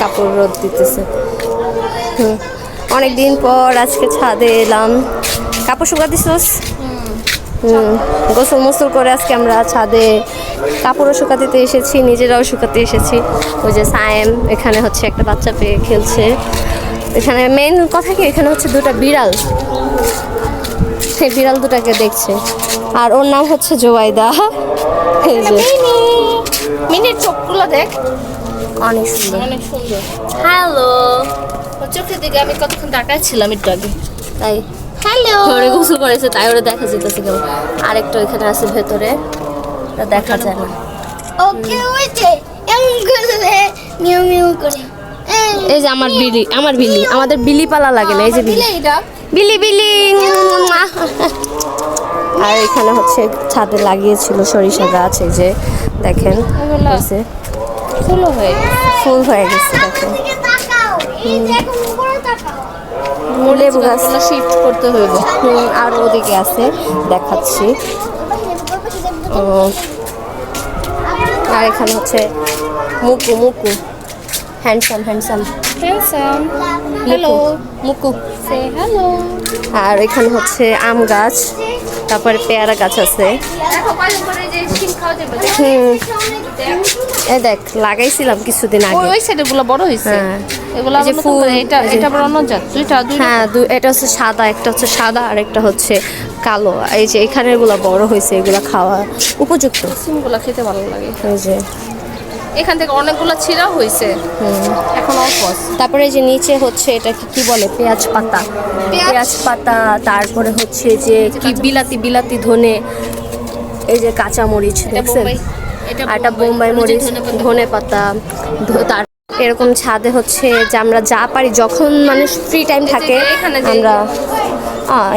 কাপড় রোদ দিতেছে। অনেকদিন পর আজকে ছাদে এলাম। কাপড় শুকা দিছোস? গোসল মোসল করে আজকে আমরা ছাদে কাপড়ও শুকাতে এসেছি, নিজেরাও শুকাতে এসেছি। ওই যে সায়েম এখানে হচ্ছে একটা বাচ্চা পেয়ে খেলছে। এখানে মেইন কথা কি, এখানে হচ্ছে দুটা বিড়াল, সেই বিড়াল দুটাকে দেখছে। আর ওর নাম হচ্ছে জোবাইদা। এই যে মিনির চোখগুলো দেখ, অনেক সুন্দর, অনেক সুন্দর। হ্যালো, চোখের দিকে আমি কতক্ষণ তাকাচ্ছিলাম একটু আগে। তাই হ্যালো, ঘরে গোসল করেছে তাই ওরা দেখা যেতেছে কেমন। আরেকটা ওইখানে আছে ভেতরে, তা দেখা যায় না। ওকে ওই যে এমন করে মিউ মিউ করে। এই যে আমার বিলি, আমার বিলি, আমাদের বিলি পালা লাগে না। এই যে বিলি, বিলি বিলি। আর এখানে হচ্ছে ছাদে লাগিয়েছিল সরিষা গাছ, এই যে দেখেন ফুল হয়ে ফুল হয়ে গেছে দেখেন। লেবু গাছ শিফট করতে হইব। আর ওদিকে আছে দেখাচ্ছি। আর এখানে হচ্ছে মুকু, মুকু হ্যান্ডসাম হ্যান্ডসাম হ্যান্ডসাম। হ্যালো মুকু। সে হ্যালো। আর এখানে হচ্ছে আম গাছ, তারপরে পেয়ারা গাছ আছে। দেখো কয়দিন পরে যে শিম খাওয়া যাবে। এই দেখ লাগাইছিলাম কিছুদিন আগে। ওই সাইডে গুলো বড় হইছে। এগুলা যে ফুল, এটা এটা বড় অন্য জাত। দুইটা হ্যাঁ এটা হচ্ছে সাদা, একটা হচ্ছে সাদা আর একটা হচ্ছে কালো। এই যে এখানের গুলা বড় হয়েছে, এগুলা খাওয়া উপযুক্ত। সিমগুলা খেতে ভালো লাগে। এই যে এখান থেকে অনেকগুলো ছিঁড়া হয়েছে, এখন অল্প আছে। তারপরে এই যে নিচে হচ্ছে এটা কি বলে, পেঁয়াজ পাতা, পেঁয়াজ পাতা। তারপরে হচ্ছে যে কি বিলাতি, বিলাতি ধনে, এই যে কাঁচা মরিচ দেখছেন, আর এটা বোম্বাই মরিচ, ধনে পাতা। তার এরকম ছাদে হচ্ছে যে আমরা যা পারি যখন মানে ফ্রি টাইম থাকে আমরা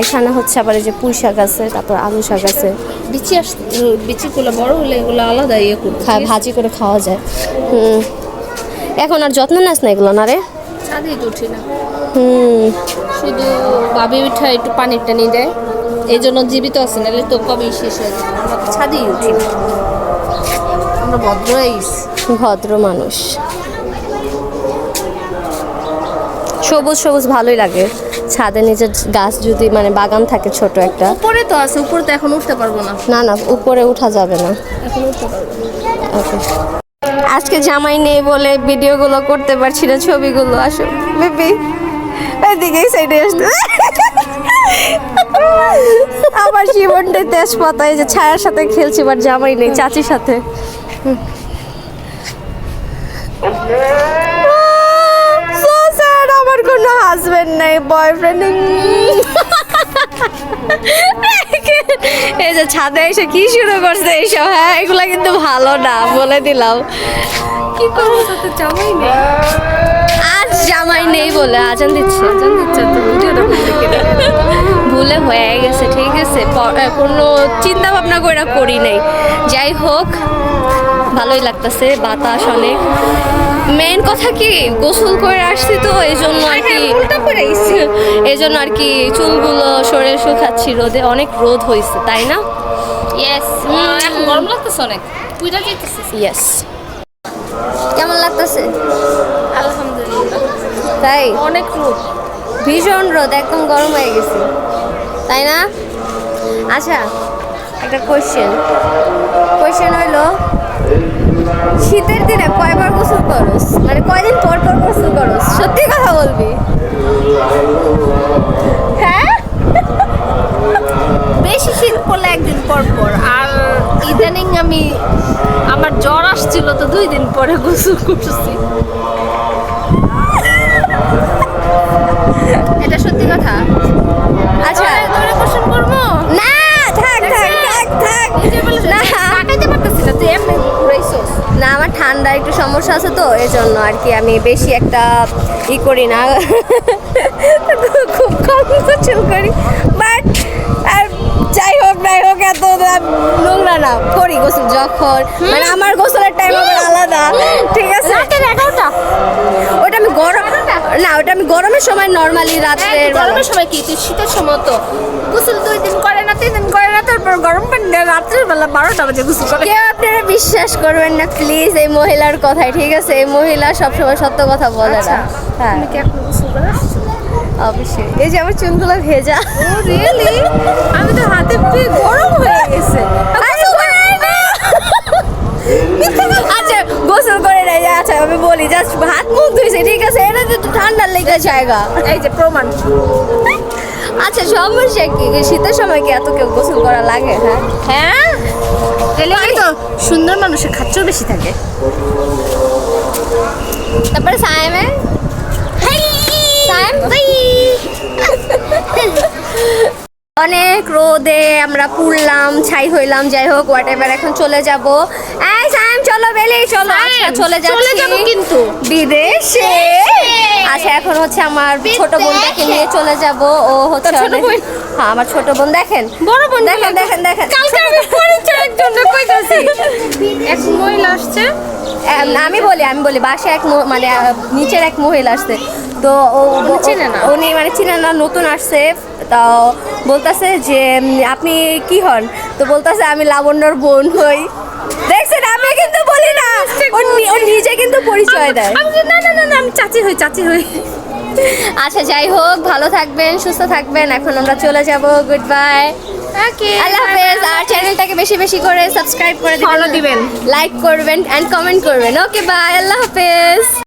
এখানে হচ্ছে আবার এই যে পুঁই শাক আছে, তারপর আলু শাক আছে। বিচি আসছে, বিচিগুলো বড় হলে এগুলো আলাদা ইয়ে করবে, ভাজি করে খাওয়া যায়। এখন আর যত্ন নেস না এগুলো না রে? ছাদেই তো উঠি না, শুধু বাবি উঠা একটু পানির টানি দেয়, এই জন্য জীবিত আছে, নাহলে তো কবেই শেষ হয়ে যায়। আমরা তো ছাদেই উঠি না, আমরা ভদ্র মানুষ। সবুজ সবুজ ভালোই লাগে ছাদে, নিজের গাছ যদি মানে বাগান থাকে ছোট একটা। উপরে তো আছে, উপরে তো এখন উঠতে পারবো না। না না, উপরে উঠা যাবে না, এখন উঠতে পারবো না। ওকে। আজকে জামাই নেই বলে ভিডিওগুলো করতে পারছি না, ছবিগুলো। আসো বেবি, এদিকে সাইডে আসতে। আবার জীবনটা তেজপাতা, এই যে ছায়ার সাথে খেলছি, বাট জামাই নেই, চাচির সাথে। আমার কোনো হাজবেন্ড নেই, বয়ফ্রেন্ড নেই। এই যে ছাদে এসে কি শুরু করছে এইসব, হ্যাঁ এগুলা কিন্তু ভালো না, বলে দিলাম। কি করবো, তো জামাই নেই। আজ জামাই নেই বলে আজান দিচ্ছে, তো ভিডিওটা ভুলে হয়ে গেছে, ঠিক আছে, কোনো চিন্তা ভাবনা করে করি নাই। যাই হোক, ভালোই লাগতেছে, বাতাস অনেক। মেইন কথা কি, গোসল করে আসছি তো এই জন্য আর কি, এই জন্য আর কি চুলগুলো শরীরে শুকাচ্ছি রোদে, অনেক রোদ হয়েছে তাই না? ইয়েস, এখন গরম লাগতেছে অনেক, পুইটা যাইতেছিস। ইয়েস। কেমন লাগতেছে? আলহামদুলিল্লাহ। তাই অনেক রোদ, ভীষণ রোদ, একদম গরম হয়ে গেছে তাই না? আচ্ছা, একটা কোয়েশ্চেন হইলো, শীতের দিনে কয়বার গোসল করস, মানে কয়দিন পর পর গোসল করস? সত্যি কথা বলবি? হ্যাঁ, বেশি শীত পড়লে একদিন পর পর, আর ইদানিং আমার জ্বর আসছিল তো 2 দিন পরে গোসল করছি। এটা সত্যি কথা। আচ্ছা তোরে কোশ্চেন করবো না, থাক থাক থাক থাক না, তাকাইতে পারতেছি না, তুই এমনি ঘুরাইছস। না আমার ঠান্ডা একটু সমস্যা আছে তো এই জন্য আর কি আমি বেশি একটা করি না। খুব কম গোসল করি, বাট আর যাই হোক নাই হোক এত নোংরা না করি গোসল যখন, মানে আমার গোসলের টাইম আবার আলাদা, ঠিক আছে? রাতের 11টা, ওটা আমি গরম না, ওটা আমি গরমের সময় নর্মালি রাত্রে। গরমের সময় কি, তুই শীতের সময় তো গোসল 2 দিন করে না 3 দিন করে না, তারপর আবার গরম পানি দিয়ে রাত্রের বেলা 12টা বাজে গোসল করে। কেউ আপনারা বিশ্বাস করবেন না প্লিজ এই মহিলার কথায়, ঠিক আছে? এই মহিলা সবসময় সত্য কথা বলে না। হ্যাঁ তুমি কি এখন গোসল করে আসছো? অবশ্যই। এই যে আমার চুলগুলো ভেজা। ও রিয়েলি? আমি তো হাতে পেয়ে গরম হয়ে গেছে। আচ্ছা গোসল করে নেই, আচ্ছা আমি বলি জাস্ট হাত মুখ ধুইছে, ঠিক আছে? এটা তো ঠান্ডার লেগে জায়গা। এই যে প্রমাণ। আচ্ছা সমস্যা কি, শীতের সময় কি এত কেউ গোসল করা লাগে? হ্যাঁ হ্যাঁ এলাকায় তো সুন্দর মানুষের খাচ্চও বেশি থাকে। তারপরে সায়েমে সায়েম অনেক রোদে আমরা পুড়লাম, ছাই হইলাম, যাই হোক হোয়াট এভার। এখন চলে যাব। এই সায়েম চলো বেলে চলো। আচ্ছা চলে যাচ্ছি যাবো কিন্তু বিদেশে। আচ্ছা এখন হচ্ছে আমার ছোট বোনটাকে নিয়ে চলে যাব। ও হচ্ছে তোর ছোট বোন? হ্যাঁ আমার ছোট বোন। দেখেন বড় বোন দেখেন দেখেন দেখেন কালকে আমি পরিচয়ের জন্য কইতাছি এক মহিলা আসছে। আমি বলি বাসায় এক মানে নিচের এক মহিলা আসছে, তো চেনে না। উনি মানে চিনে না, নতুন আসছে। তো বলতেছে যে আপনি কি হন? তো বলতেছে আমি লাবণ্যর বোন হই। দেখছেন আমি কিন্তু বলি না, ও নিজে কিন্তু পরিচয় দেয়। আমি বলি, না না না না আমি চাচি হই। আচ্ছা যাই হোক, ভালো থাকবেন, সুস্থ থাকবেন। এখন আমরা চলে যাব। গুড বাই, ওকে আল্লাহ হাফেজ। আর চ্যানেলটাকে বেশি বেশি করে সাবস্ক্রাইব করে Follow দিবেন। লাইক করবেন এন্ড কমেন্ট করবেন। ওকে বাই, আল্লাহ হাফেজ।